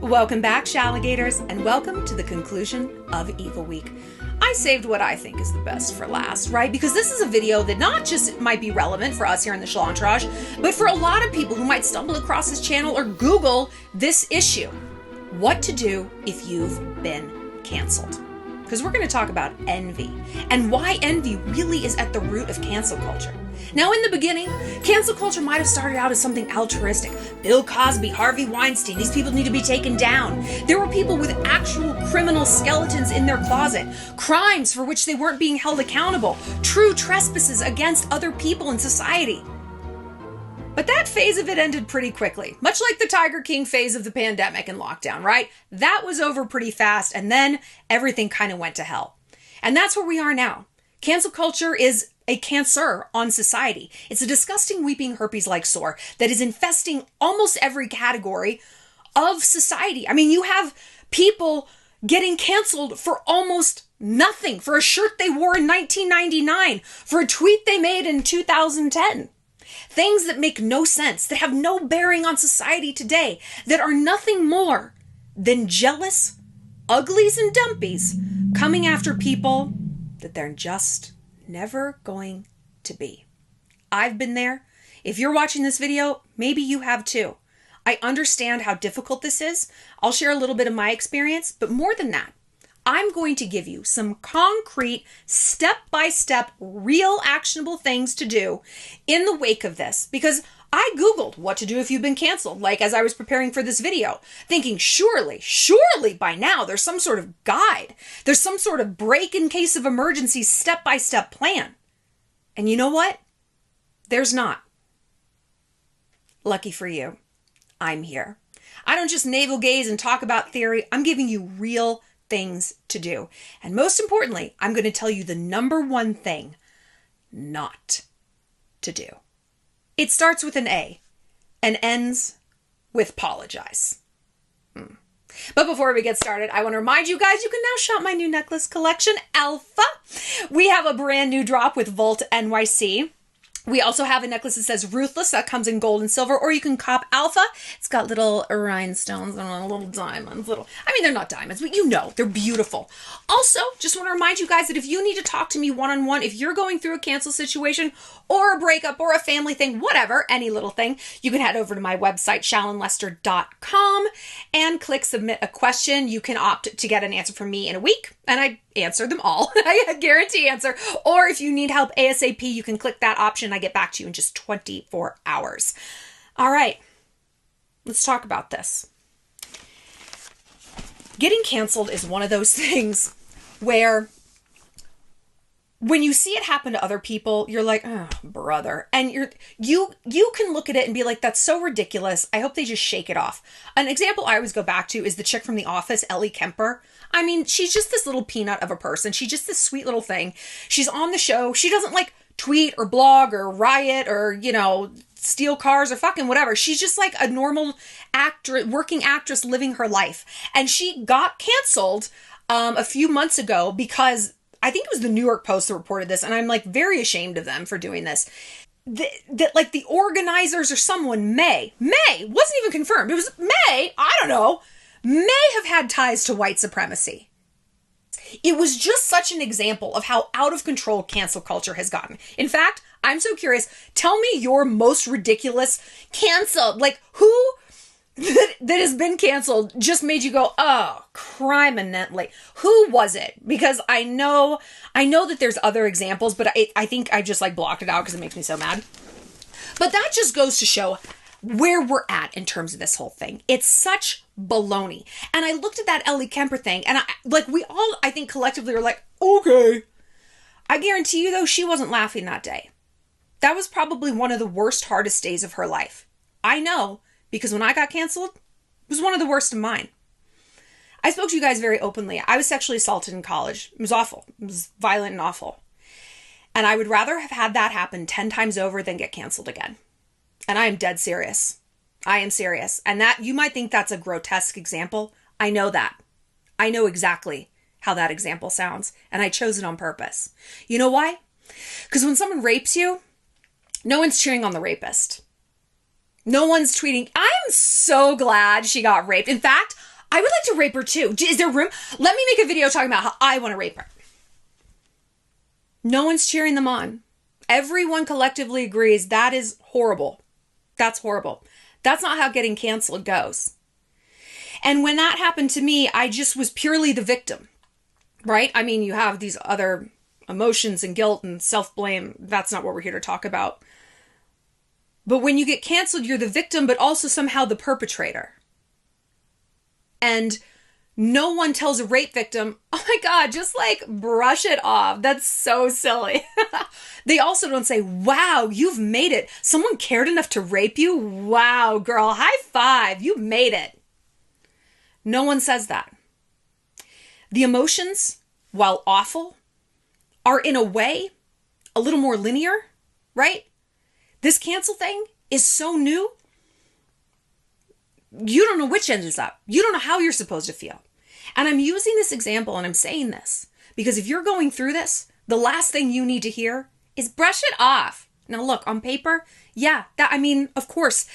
Welcome back, Shalligators, and welcome to the conclusion of Evil Week. I saved what I think is the best for last, right? Because this is a video that not just might be relevant for us here in the Shallontrage, but for a lot of people who might stumble across this channel or Google this issue. What to do if you've been canceled. Because we're going to talk about envy and why envy really is at the root of cancel culture. Now, in the beginning, cancel culture might have started out as something altruistic. Bill Cosby, Harvey Weinstein, these people need to be taken down. There were people with actual criminal skeletons in their closet, crimes for which they weren't being held accountable, true trespasses against other people in society. But that phase of it ended pretty quickly, much like the Tiger King phase of the pandemic and lockdown, right? That was over pretty fast, and then everything kind of went to hell. And that's where we are now. Cancel culture is a cancer on society. It's a disgusting weeping herpes-like sore that is infesting almost every category of society. I mean, you have people getting canceled for almost nothing, for a shirt they wore in 1999, for a tweet they made in 2010. Things that make no sense, that have no bearing on society today, that are nothing more than jealous uglies and dumpies coming after people that they're just never going to be. I've been there. If you're watching this video, maybe you have too. I understand how difficult this is. I'll share a little bit of my experience, but more than that, I'm going to give you some concrete, step-by-step, real actionable things to do in the wake of this. Because I Googled what to do if you've been canceled, like as I was preparing for this video, thinking surely by now there's some sort of guide. There's some sort of break in case of emergency, step-by-step plan. And you know what? There's not. Lucky for you, I'm here. I don't just navel gaze and talk about theory. I'm giving you real things to do. And most importantly, I'm going to tell you the number one thing not to do. It starts with an A and ends with apologize. But before we get started, I want to remind you guys, you can now shop my new necklace collection, Alpha. We have a brand new drop with Volt NYC. We also have a necklace that says Ruthless that comes in gold and silver, or you can cop Alpha. It's got little rhinestones and little diamonds. They're not diamonds, but you know, they're beautiful. Also, just want to remind you guys that if you need to talk to me one-on-one, if you're going through a cancel situation or a breakup or a family thing, whatever, any little thing, you can head over to my website, shallonlester.com, and click submit a question. You can opt to get an answer from me in a week, and I answer them all. I guarantee answer. Or if you need help ASAP, you can click that option. I get back to you in just 24 hours. All right, let's talk about this. Getting canceled is one of those things where when you see it happen to other people, you're like, oh, brother. And you can look at it and be like, that's so ridiculous. I hope they just shake it off. An example I always go back to is the chick from The Office, Ellie Kemper. I mean, she's just this little peanut of a person. She's just this sweet little thing. She's on the show. She doesn't like tweet or blog or riot or, steal cars or fucking whatever. She's just like a normal working actress living her life. And she got canceled a few months ago because I think it was the New York Post that reported this, and I'm like very ashamed of them for doing this. That like the organizers or someone may, wasn't even confirmed. It was may have had ties to white supremacy. It was just such an example of how out of control cancel culture has gotten. In fact, I'm so curious. Tell me your most ridiculous canceled, like who that has been canceled just made you go, oh, criminally. Who was it? Because I know that there's other examples, but I think I just like blocked it out because it makes me so mad. But that just goes to show where we're at in terms of this whole thing. It's such baloney. And I looked at that Ellie Kemper thing, and we all, I think collectively were like, okay. I guarantee you though, she wasn't laughing that day. That was probably one of the worst, hardest days of her life. I know, because when I got canceled, it was one of the worst of mine. I spoke to you guys very openly. I was sexually assaulted in college. It was awful. It was violent and awful. And I would rather have had that happen 10 times over than get canceled again. And I am dead serious. I am serious. And that, you might think that's a grotesque example. I know that. I know exactly how that example sounds. And I chose it on purpose. You know why? Because when someone rapes you, no one's cheering on the rapist. No one's tweeting, I'm so glad she got raped. In fact, I would like to rape her too. Is there room? Let me make a video talking about how I want to rape her. No one's cheering them on. Everyone collectively agrees that is horrible. That's horrible. That's not how getting canceled goes. And when that happened to me, I just was purely the victim, right? I mean, you have these other emotions and guilt and self-blame. That's not what we're here to talk about. But when you get canceled, you're the victim, but also somehow the perpetrator. And no one tells a rape victim, oh my God, just like brush it off. That's so silly. They also don't say, wow, you've made it. Someone cared enough to rape you. Wow, girl, high five. You made it. No one says that. The emotions, while awful, are in a way a little more linear, right? This cancel thing is so new. You don't know which end is up. You don't know how you're supposed to feel. And I'm using this example and I'm saying this because if you're going through this, the last thing you need to hear is brush it off. Now look, on paper, yeah, of course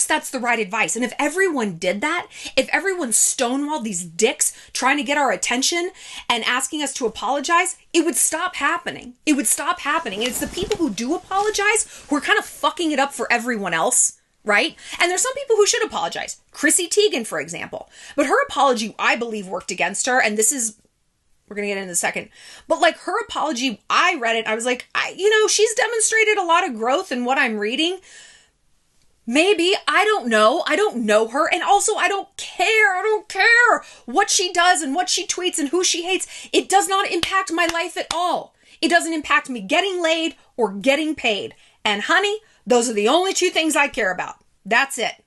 that's the right advice. And if everyone did that, if everyone stonewalled these dicks trying to get our attention and asking us to apologize, it would stop happening. It would stop happening. And it's the people who do apologize who are kind of fucking it up for everyone else. Right? And there's some people who should apologize. Chrissy Teigen, for example. But her apology, I believe, worked against her. And this is, we're going to get into in a second. But like her apology, I read it. I was like, she's demonstrated a lot of growth in what I'm reading. Maybe. I don't know. I don't know her. And also, I don't care. I don't care what she does and what she tweets and who she hates. It does not impact my life at all. It doesn't impact me getting laid or getting paid. And honey, those are the only two things I care about. That's it.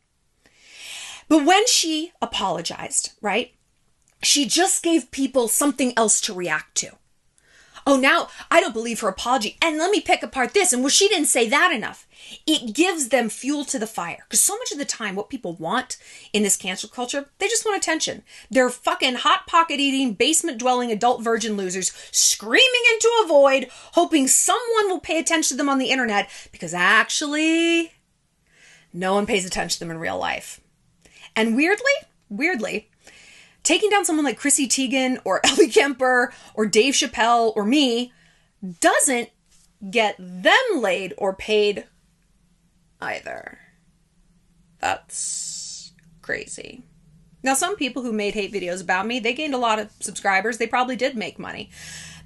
But when she apologized, right? She just gave people something else to react to. Oh, now I don't believe her apology. And let me pick apart this. And well, she didn't say that enough. It gives them fuel to the fire. Because so much of the time, what people want in this cancel culture, they just want attention. They're fucking hot pocket eating, basement dwelling adult virgin losers screaming into a void, hoping someone will pay attention to them on the internet. Because actually, no one pays attention to them in real life. And weirdly, taking down someone like Chrissy Teigen or Ellie Kemper or Dave Chappelle or me doesn't get them laid or paid either. That's crazy. Now, some people who made hate videos about me, they gained a lot of subscribers. They probably did make money.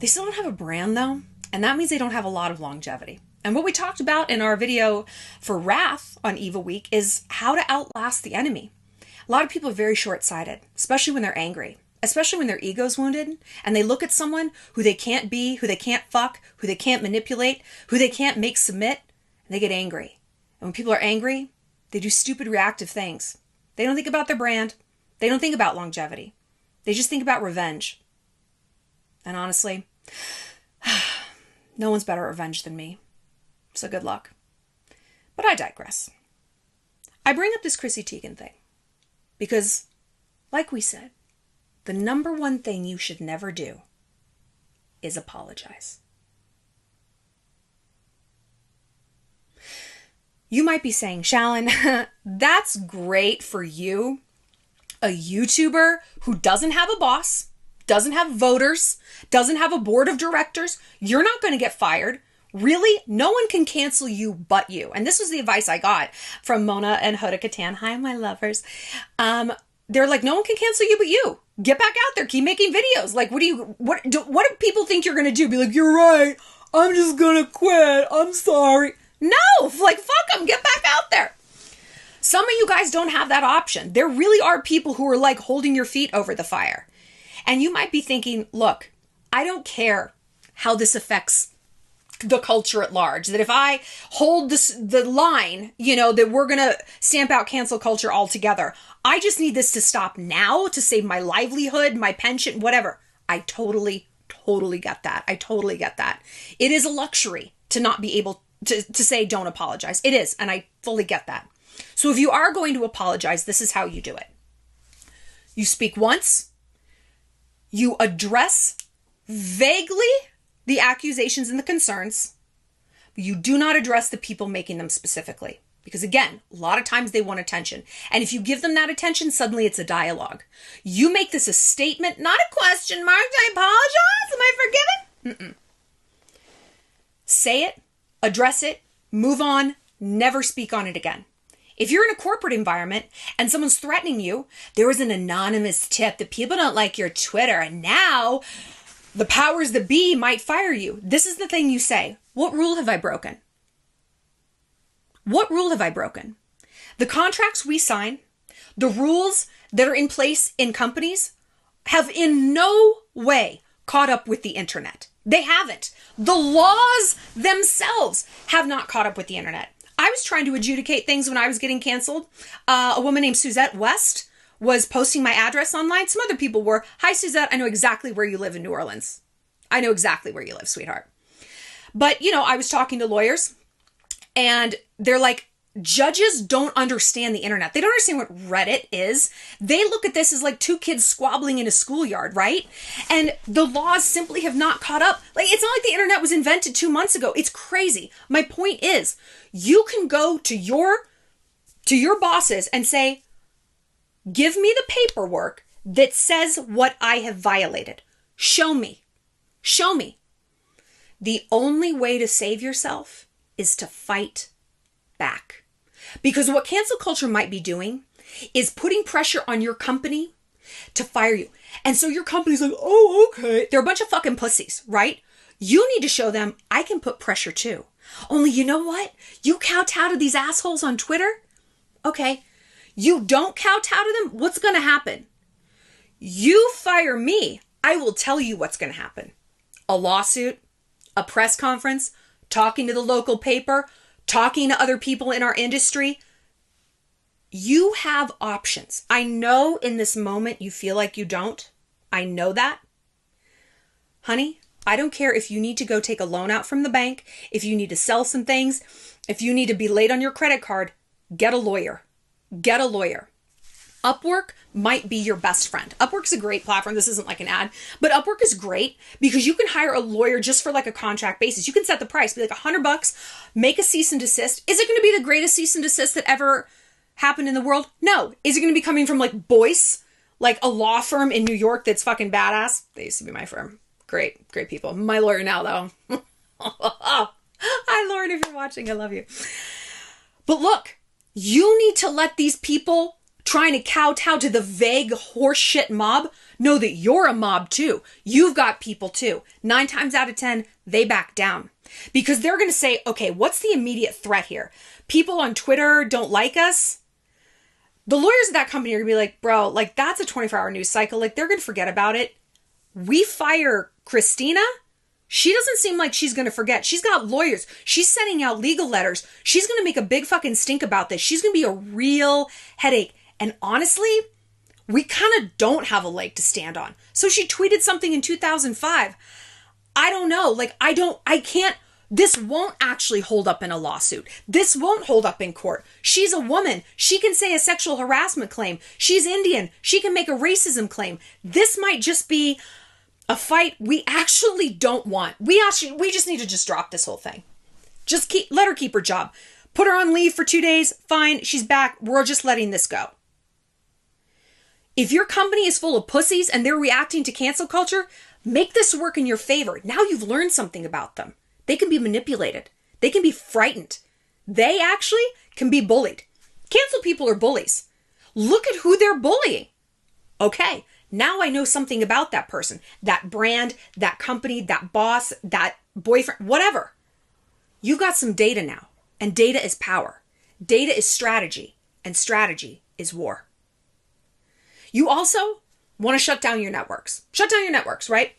They still don't have a brand though. And that means they don't have a lot of longevity. And what we talked about in our video for Wrath on Evil Week is how to outlast the enemy. A lot of people are very short-sighted, especially when they're angry, especially when their ego's wounded and they look at someone who they can't be, who they can't fuck, who they can't manipulate, who they can't make submit, and they get angry. And when people are angry, they do stupid reactive things. They don't think about their brand. They don't think about longevity. They just think about revenge. And honestly, no one's better at revenge than me. So good luck. But I digress. I bring up this Chrissy Teigen thing because, like we said, the number one thing you should never do is apologize. You might be saying, Shallon, that's great for you, a YouTuber who doesn't have a boss, doesn't have voters, doesn't have a board of directors. You're not going to get fired. Really? No one can cancel you but you. And this was the advice I got from Mona and Hoda Katan. Hi, my lovers. They're like, no one can cancel you but you. Get back out there. Keep making videos. Like, what do people think you're going to do? Be like, you're right. I'm just going to quit. I'm sorry. No, like, fuck them. Get back out there. Some of you guys don't have that option. There really are people who are like holding your feet over the fire. And you might be thinking, look, I don't care how this affects the culture at large, that if I hold the line, that we're going to stamp out cancel culture altogether. I just need this to stop now to save my livelihood, my pension, whatever. I totally get that. I totally get that. It is a luxury to not be able to say don't apologize. It is. And I fully get that. So if you are going to apologize, this is how you do it. You speak once. You address vaguely the accusations and the concerns, but you do not address the people making them specifically Because again, a lot of times they want attention. And if you give them that attention, suddenly it's a dialogue. You make this a statement, not a question mark. I apologize. Am I forgiven? Say it, address it, move on, never speak on it again. If you're in a corporate environment and someone's threatening you, there was an anonymous tip that people don't like your Twitter and now the powers that be might fire you. This is the thing you say. What rule have I broken? What rule have I broken? The contracts we sign, the rules that are in place in companies have in no way caught up with the internet. They haven't. The laws themselves have not caught up with the internet. I was trying to adjudicate things when I was getting canceled. A woman named Suzette West was posting my address online. Some other people were, "Hi, Suzette, I know exactly where you live in New Orleans. I know exactly where you live, sweetheart." But, I was talking to lawyers and they're like, judges don't understand the internet. They don't understand what Reddit is. They look at this as like two kids squabbling in a schoolyard, right? And the laws simply have not caught up. Like, it's not like the internet was invented 2 months ago. It's crazy. My point is, you can go to your bosses and say, "Give me the paperwork that says what I have violated. Show me. Show me." The only way to save yourself is to fight back. Because what cancel culture might be doing is putting pressure on your company to fire you. And so your company's like, "Oh, okay." They're a bunch of fucking pussies, right? You need to show them, I can put pressure too. Only you know what? You kowtow to these assholes on Twitter? Okay. You don't kowtow to them? What's going to happen? You fire me, I will tell you what's going to happen. A lawsuit, a press conference, talking to the local paper, talking to other people in our industry. You have options. I know in this moment you feel like you don't. I know that. Honey, I don't care if you need to go take a loan out from the bank, if you need to sell some things, if you need to be late on your credit card, get a lawyer. Get a lawyer. Upwork might be your best friend. Upwork's a great platform. This isn't like an ad, but Upwork is great because you can hire a lawyer just for like a contract basis. You can set the price, be like $100, make a cease and desist. Is it going to be the greatest cease and desist that ever happened in the world? No. Is it going to be coming from like Boyce, like a law firm in New York that's fucking badass? They used to be my firm. Great people. My lawyer now though. Hi Lauren, if you're watching, I love you. But look, you need to let these people trying to kowtow to the vague horseshit mob know that you're a mob too. You've got people too. 9 times out of 10, they back down. Because they're going to say, okay, what's the immediate threat here? People on Twitter don't like us. The lawyers at that company are going to be like, bro, like that's a 24-hour news cycle. Like they're going to forget about it. We fire Christina. She doesn't seem like she's going to forget. She's got lawyers. She's sending out legal letters. She's going to make a big fucking stink about this. She's going to be a real headache. And honestly, we kind of don't have a leg to stand on. So she tweeted something in 2005. I don't know. Like, I can't, this won't actually hold up in a lawsuit. This won't hold up in court. She's a woman. She can say a sexual harassment claim. She's Indian. She can make a racism claim. This might just be a fight we actually don't want. We just need to just drop this whole thing. Just let her keep her job. Put her on leave for 2 days. Fine. She's back. We're just letting this go. If your company is full of pussies and they're reacting to cancel culture, make this work in your favor. Now you've learned something about them. They can be manipulated. They can be frightened. They actually can be bullied. Cancel people are bullies. Look at who they're bullying. Okay, now I know something about that person, that brand, that company, that boss, that boyfriend, whatever. You've got some data now, and data is power. Data is strategy, and strategy is war. You also want to shut down your networks. Shut down your networks, right?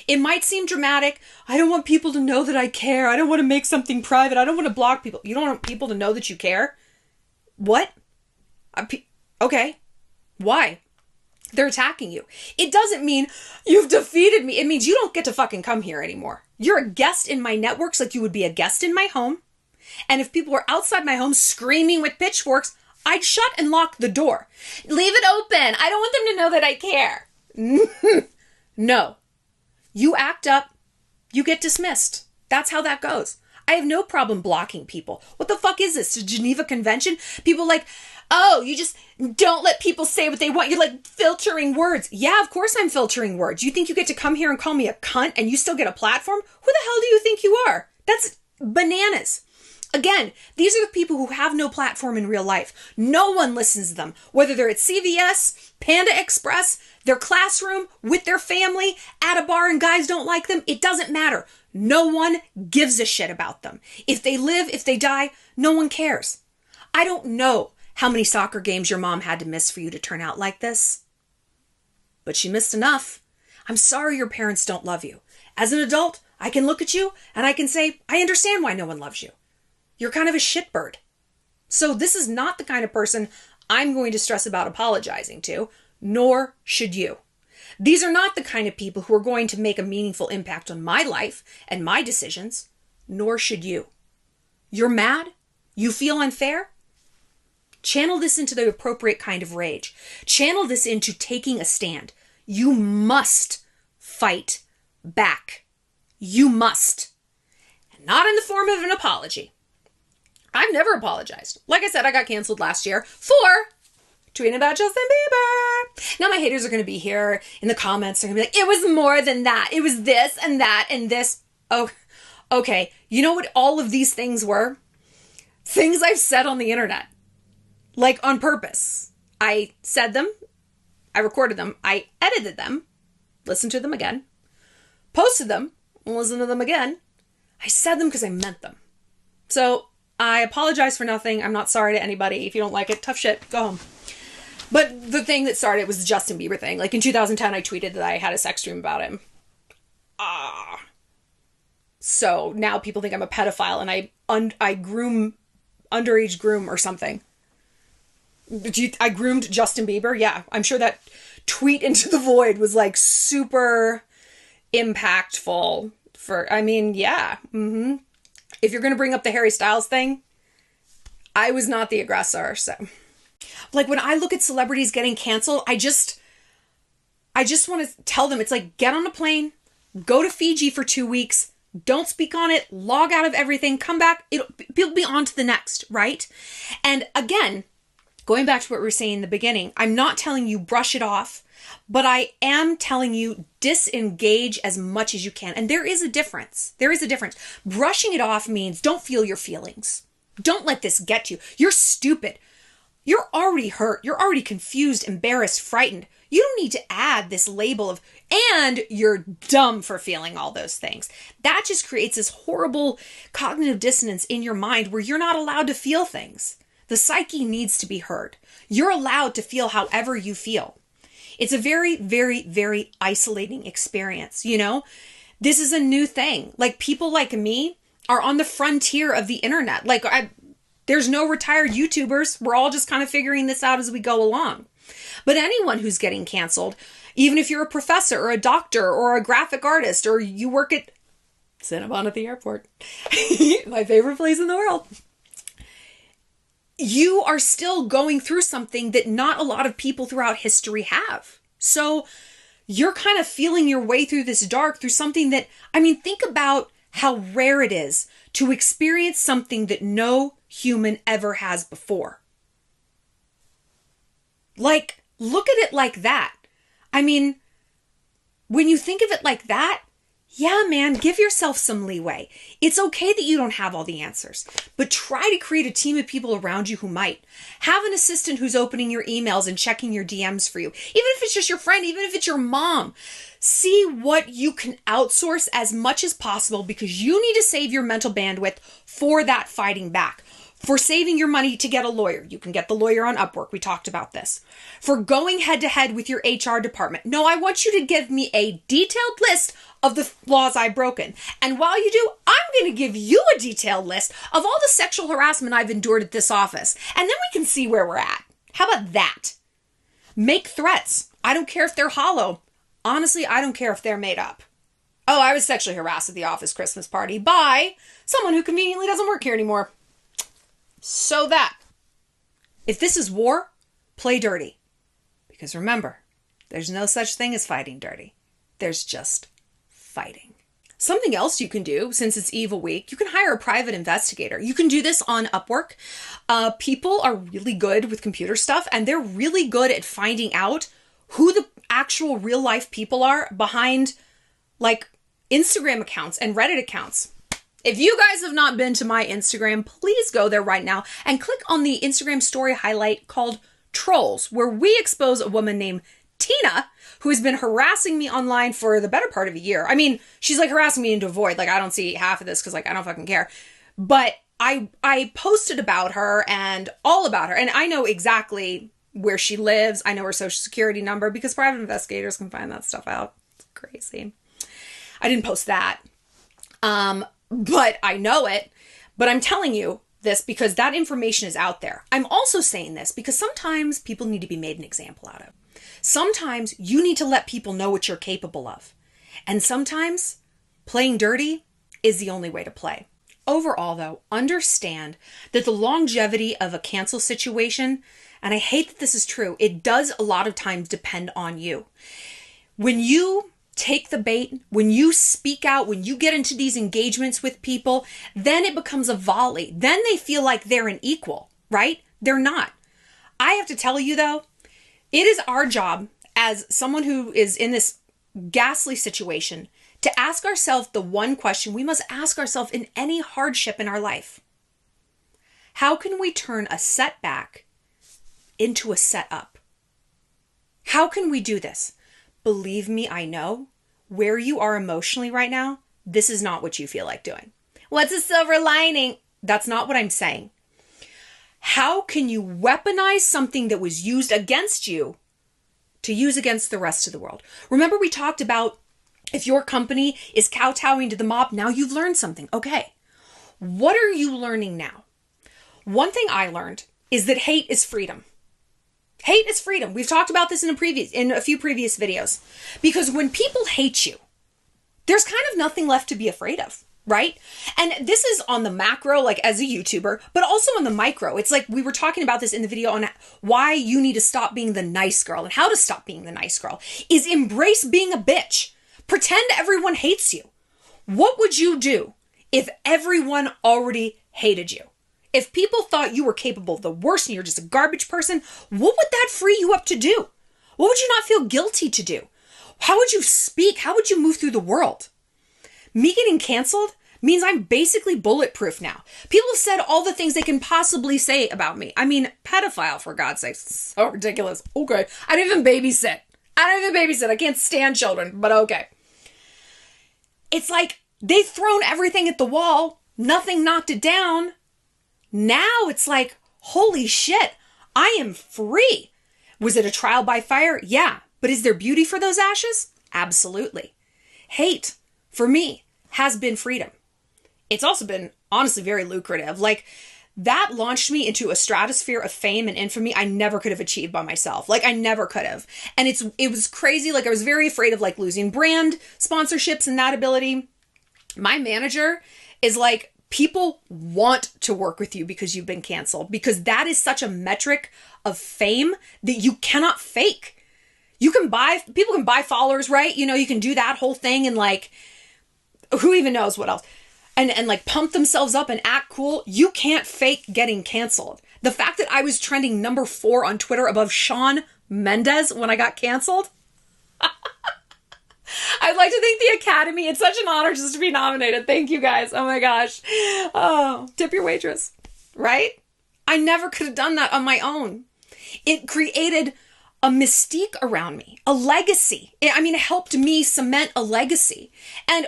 It might seem dramatic. I don't want people to know that I care. I don't want to make something private. I don't want to block people. You don't want people to know that you care? What? Okay. Why? They're attacking you. It doesn't mean you've defeated me. It means you don't get to fucking come here anymore. You're a guest in my networks like you would be a guest in my home. And if people were outside my home screaming with pitchforks, I'd shut and lock the door. Leave it open. I don't want them to know that I care. No. You act up, you get dismissed. That's how that goes. I have no problem blocking people. What the fuck is this? The Geneva Convention? People like, oh, you just don't let people say what they want. You're like filtering words. Yeah, of course I'm filtering words. You think you get to come here and call me a cunt and you still get a platform? Who the hell do you think you are? That's bananas. Again, these are the people who have no platform in real life. No one listens to them, whether they're at CVS, Panda Express, their classroom, with their family, at a bar and guys don't like them. It doesn't matter. No one gives a shit about them. If they live, if they die, no one cares. I don't know how many soccer games your mom had to miss for you to turn out like this, but she missed enough. I'm sorry your parents don't love you. As an adult, I can look at you and I can say, I understand why no one loves you. You're kind of a shitbird. So this is not the kind of person I'm going to stress about apologizing to, nor should you. These are not the kind of people who are going to make a meaningful impact on my life and my decisions, nor should you. You're mad? You feel unfair? Channel this into the appropriate kind of rage. Channel this into taking a stand. You must fight back. You must. And not in the form of an apology. I've never apologized. Like I said, I got canceled last year for tweeting about Justin Bieber. Now my haters are going to be here in the comments. They're going to be like, it was more than that. It was this and that and this. Oh, okay. You know what all of these things were? Things I've said on the internet. Like on purpose. I said them. I recorded them. I edited them. Listened to them again. Posted them. Listened to them again. I said them because I meant them. So I apologize for nothing. I'm not sorry to anybody. If you don't like it, tough shit, go home. But the thing that started was the Justin Bieber thing. Like in 2010, I tweeted that I had a sex dream about him. So now people think I'm a pedophile and I groom, underage groom or something. I groomed Justin Bieber? Yeah, I'm sure that tweet into the void was like super impactful for, I mean, yeah. If you're going to bring up the Harry Styles thing, I was not the aggressor. So like when I look at celebrities getting canceled, I just want to tell them, it's like, get on a plane, go to Fiji for 2 weeks, don't speak on it, log out of everything, come back. It'll be on to the next, right? And again, going back to what we were saying in the beginning, I'm not telling you brush it off, but I am telling you disengage as much as you can. And there is a difference. There is a difference. Brushing it off means don't feel your feelings. Don't let this get you. You're stupid. You're already hurt. You're already confused, embarrassed, frightened. You don't need to add this label of, and you're dumb for feeling all those things. That just creates this horrible cognitive dissonance in your mind where you're not allowed to feel things. The psyche needs to be heard. You're allowed to feel however you feel. It's a very, very, very isolating experience, you know? This is a new thing. Like people like me are on the frontier of the internet. Like there's no retired YouTubers. We're all just kind of figuring this out as we go along. But anyone who's getting canceled, even if you're a professor or a doctor or a graphic artist or you work at Cinnabon at the airport, my favorite place in the world, you are still going through something that not a lot of people throughout history have. So you're kind of feeling your way through this dark, through something that, I mean, think about how rare it is to experience something that no human ever has before. Like, look at it like that. I mean, when you think of it like that, yeah, man, give yourself some leeway. It's okay that you don't have all the answers, but try to create a team of people around you who might. Have an assistant who's opening your emails and checking your DMs for you. Even if it's just your friend, even if it's your mom. See what you can outsource as much as possible because you need to save your mental bandwidth for that fighting back. For saving your money to get a lawyer. You can get the lawyer on Upwork. We talked about this. For going head to head with your HR department. No, I want you to give me a detailed list of the laws I've broken. And while you do, I'm going to give you a detailed list of all the sexual harassment I've endured at this office. And then we can see where we're at. How about that? Make threats. I don't care if they're hollow. Honestly, I don't care if they're made up. Oh, I was sexually harassed at the office Christmas party by someone who conveniently doesn't work here anymore. So that, if this is war, play dirty. Because remember, there's no such thing as fighting dirty. There's just fighting. Something else you can do, since it's Evil Week, you can hire a private investigator. You can do this on Upwork. People are really good with computer stuff, and they're really good at finding out who the actual real life people are behind like Instagram accounts and Reddit accounts. If you guys have not been to my Instagram, please go there right now and click on the Instagram story highlight called Trolls, where we expose a woman named Tina, who has been harassing me online for the better part of a year. I mean, she's like harassing me into a void. Like, I don't see half of this because like, I don't fucking care. But I posted about her and all about her. And I know exactly where she lives. I know her social security number because private investigators can find that stuff out. It's crazy. I didn't post that. But I know it. But I'm telling you this because that information is out there. I'm also saying this because sometimes people need to be made an example out of. Sometimes you need to let people know what you're capable of. And sometimes playing dirty is the only way to play. Overall, though, understand that the longevity of a cancel situation, and I hate that this is true, it does a lot of times depend on you. When you take the bait, when you speak out, when you get into these engagements with people, then it becomes a volley. Then they feel like they're an equal, right? They're not. I have to tell you, though, it is our job as someone who is in this ghastly situation to ask ourselves the one question we must ask ourselves in any hardship in our life. How can we turn a setback into a setup? How can we do this? Believe me, I know where you are emotionally right now, this is not what you feel like doing. What's a silver lining? That's not what I'm saying. How can you weaponize something that was used against you to use against the rest of the world? Remember we talked about if your company is kowtowing to the mob, now you've learned something. Okay, what are you learning now? One thing I learned is that hate is freedom. Hate is freedom. We've talked about this in a few previous videos. Because when people hate you, there's kind of nothing left to be afraid of. Right? And this is on the macro, like as a YouTuber, but also on the micro. It's like we were talking about this in the video on why you need to stop being the nice girl and how to stop being the nice girl is embrace being a bitch. Pretend everyone hates you. What would you do if everyone already hated you? If people thought you were capable of the worst and you're just a garbage person, what would that free you up to do? What would you not feel guilty to do? How would you speak? How would you move through the world? Me getting canceled means I'm basically bulletproof now. People have said all the things they can possibly say about me. I mean, pedophile, for God's sake. So ridiculous. Okay. I don't even babysit. I can't stand children, but okay. It's like they've thrown everything at the wall. Nothing knocked it down. Now it's like, holy shit, I am free. Was it a trial by fire? Yeah. But is there beauty for those ashes? Absolutely. Hate, for me, has been freedom. It's also been honestly very lucrative. Like that launched me into a stratosphere of fame and infamy I never could have achieved by myself. Like I never could have. And it was crazy. Like I was very afraid of like losing brand sponsorships and that ability. My manager is like, people want to work with you because you've been canceled, because that is such a metric of fame that you cannot fake. People can buy followers, right? You know, you can do that whole thing and like, who even knows what else? And like pump themselves up and act cool. You can't fake getting canceled. The fact that I was trending number 4 on Twitter above Shawn Mendes when I got canceled. I'd like to thank the Academy. It's such an honor just to be nominated. Thank you guys. Oh my gosh. Oh, tip your waitress, right? I never could have done that on my own. It created a mystique around me, a legacy. I mean, it helped me cement a legacy.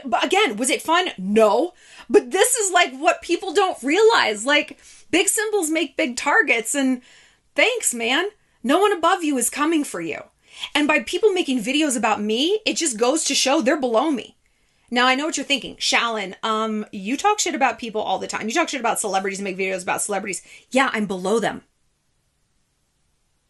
But again, was it fun? No. But this is like what people don't realize. Like big symbols make big targets, and thanks, man. No one above you is coming for you. And by people making videos about me, it just goes to show they're below me. Now, I know what you're thinking. Shallon, you talk shit about people all the time. You talk shit about celebrities and make videos about celebrities. Yeah, I'm below them.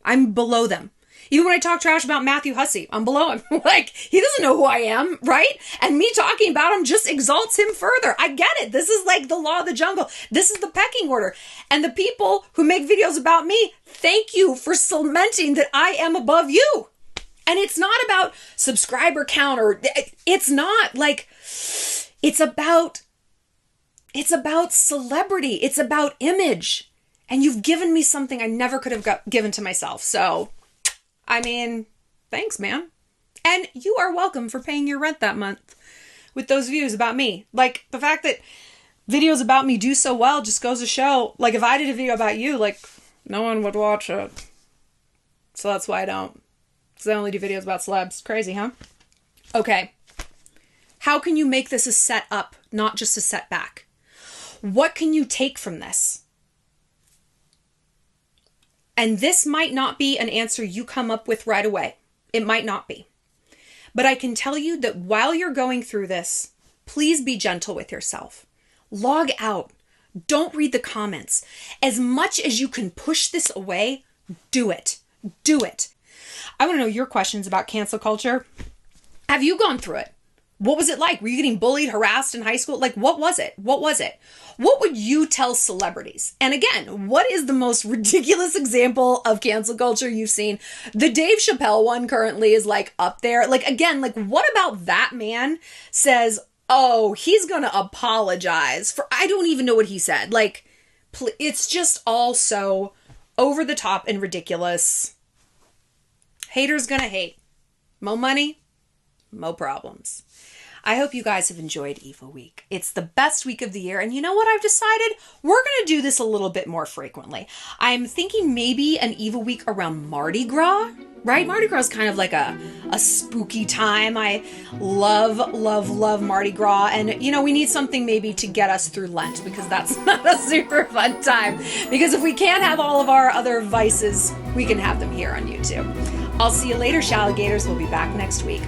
I'm below them. Even when I talk trash about Matthew Hussey, I'm below him. Like, he doesn't know who I am, right? And me talking about him just exalts him further. I get it. This is like the law of the jungle. This is the pecking order. And the people who make videos about me, thank you for cementing that I am above you. And it's not about subscriber count, or it's not like, It's about celebrity. It's about image. And you've given me something I never could have given to myself. So, I mean, thanks, man. And you are welcome for paying your rent that month with those views about me. Like, the fact that videos about me do so well just goes to show, like, if I did a video about you, like, no one would watch it. So that's why I don't. Because I only do videos about celebs. Crazy, huh? Okay. How can you make this a setup, not just a setback? What can you take from this? And this might not be an answer you come up with right away. It might not be. But I can tell you that while you're going through this, please be gentle with yourself. Log out. Don't read the comments. As much as you can push this away, do it. Do it. I want to know your questions about cancel culture. Have you gone through it? What was it like? Were you getting bullied, harassed in high school? Like, what was it? What was it? What would you tell celebrities? And again, what is the most ridiculous example of cancel culture you've seen? The Dave Chappelle one currently is like up there. Like, again, like what about that man says, oh, he's going to apologize for, I don't even know what he said. Like, it's just all so over the top and ridiculous. Haters gonna hate. Mo money, mo problems. I hope you guys have enjoyed Evo Week. It's the best week of the year. And you know what I've decided? We're going to do this a little bit more frequently. I'm thinking maybe an Evo Week around Mardi Gras, right? Mardi Gras is kind of like a spooky time. I love, love, love Mardi Gras. And, you know, we need something maybe to get us through Lent because that's not a super fun time. Because if we can't have all of our other vices, we can have them here on YouTube. I'll see you later, Shalligators. We'll be back next week.